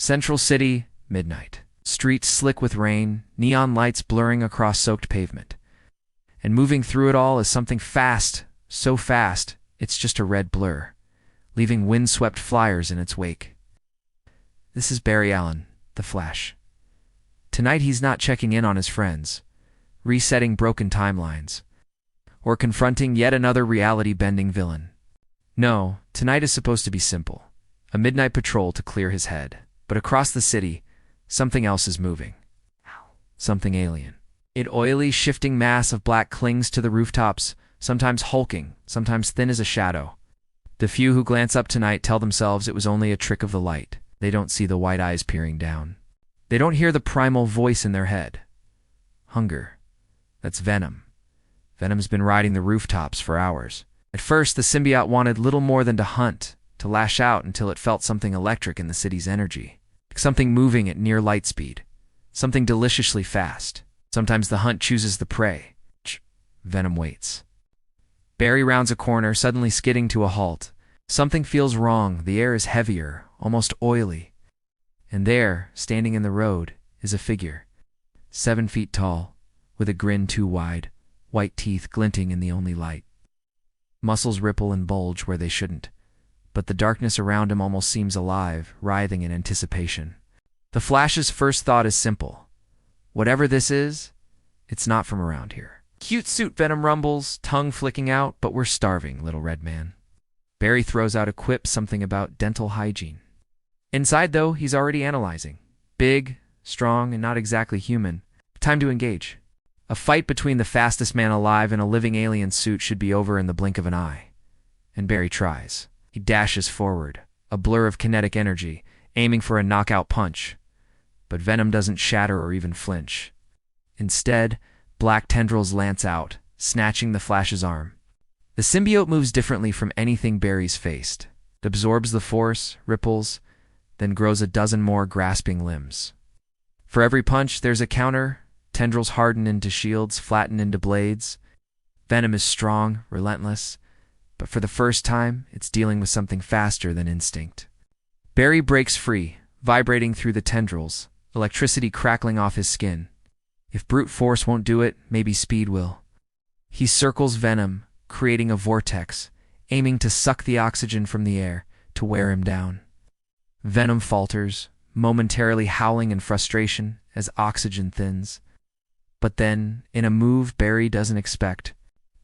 Central City, midnight. Streets slick with rain, neon lights blurring across soaked pavement. And moving through it all is something fast, so fast, it's just a red blur, leaving windswept flyers in its wake. This is Barry Allen, the Flash. Tonight he's not checking in on his friends, resetting broken timelines, or confronting yet another reality-bending villain. No, tonight is supposed to be simple. A midnight patrol to clear his head. But across the city, something else is moving. Something alien. An oily, shifting mass of black clings to the rooftops, sometimes hulking, sometimes thin as a shadow. The few who glance up tonight tell themselves it was only a trick of the light. They don't see the white eyes peering down. They don't hear the primal voice in their head. Hunger. That's Venom. Venom's been riding the rooftops for hours. At first, the symbiote wanted little more than to hunt, to lash out until it felt something electric in the city's energy. Something moving at near light speed. Something deliciously fast. Sometimes the hunt chooses the prey. Venom waits. Barry rounds a corner, suddenly skidding to a halt. Something feels wrong. The air is heavier, almost oily. And there, standing in the road, is a figure. 7 feet tall, with a grin too wide, white teeth glinting in the only light. Muscles ripple and bulge where they shouldn't, but the darkness around him almost seems alive, writhing in anticipation. The Flash's first thought is simple. Whatever this is, it's not from around here. Cute suit, Venom rumbles, tongue flicking out, but we're starving, little red man. Barry throws out a quip, something about dental hygiene. Inside, though, he's already analyzing. Big, strong, and not exactly human. Time to engage. A fight between the fastest man alive and a living alien suit should be over in the blink of an eye. And Barry tries. He dashes forward, a blur of kinetic energy, aiming for a knockout punch. But Venom doesn't shatter or even flinch. Instead, black tendrils lance out, snatching the Flash's arm. The symbiote moves differently from anything Barry's faced. It absorbs the force, ripples, then grows a dozen more grasping limbs. For every punch, there's a counter. Tendrils harden into shields, flatten into blades. Venom is strong, relentless, but for the first time, it's dealing with something faster than instinct. Barry breaks free, vibrating through the tendrils, electricity crackling off his skin. If brute force won't do it, maybe speed will. He circles Venom, creating a vortex, aiming to suck the oxygen from the air, to wear him down. Venom falters, momentarily howling in frustration as oxygen thins. But then, in a move Barry doesn't expect,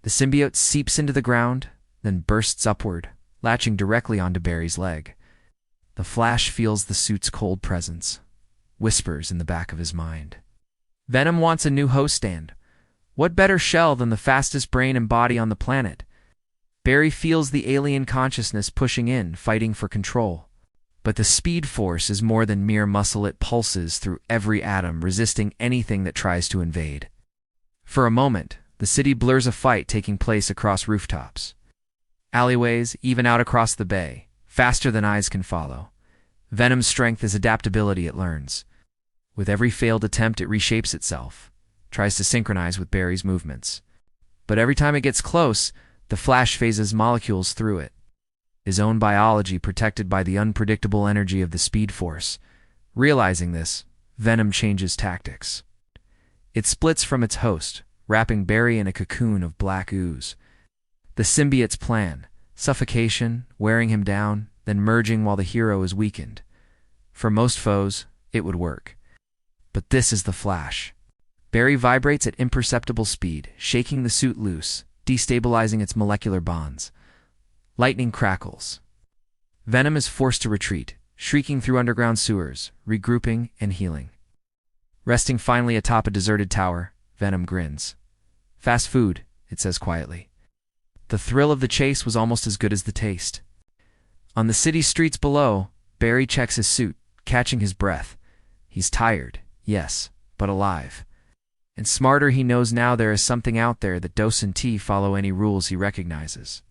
the symbiote seeps into the ground, then bursts upward, latching directly onto Barry's leg. The Flash feels the suit's cold presence, whispers in the back of his mind. Venom wants a new host stand. What better shell than the fastest brain and body on the planet? Barry feels the alien consciousness pushing in, fighting for control. But the speed force is more than mere muscle. It pulses through every atom, resisting anything that tries to invade. For a moment, the city blurs a fight taking place across rooftops. Alleyways, even out across the bay, faster than eyes can follow. Venom's strength is adaptability it learns. With every failed attempt, it reshapes itself, tries to synchronize with Barry's movements. But every time it gets close, the Flash phases molecules through it. His own biology protected by the unpredictable energy of the speed force. Realizing this, Venom changes tactics. It splits from its host, wrapping Barry in a cocoon of black ooze. The symbiote's plan: suffocation, wearing him down, then merging while the hero is weakened. For most foes, it would work. But this is the Flash. Barry vibrates at imperceptible speed, shaking the suit loose, destabilizing its molecular bonds. Lightning crackles. Venom is forced to retreat, shrieking through underground sewers, regrouping and healing. Resting finally atop a deserted tower, Venom grins. "Fast food," it says quietly. The thrill of the chase was almost as good as the taste. On the city streets below, Barry checks his suit, catching his breath. He's tired, yes, but alive. And smarter, he knows now there is something out there that doesn't follow any rules he recognizes.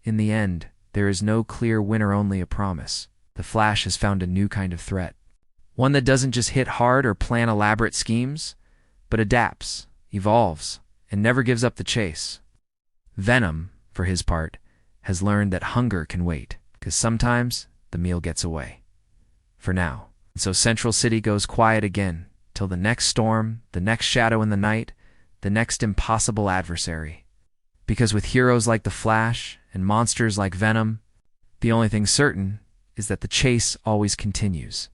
In the end, there is no clear winner, only a promise. The Flash has found a new kind of threat. One that doesn't just hit hard or plan elaborate schemes, but adapts, evolves, and never gives up the chase. Venom, for his part, has learned that hunger can wait, because sometimes the meal gets away. For now. So Central City goes quiet again, till the next storm, the next shadow in the night, the next impossible adversary. Because with heroes like the Flash and monsters like Venom, the only thing certain is that the chase always continues.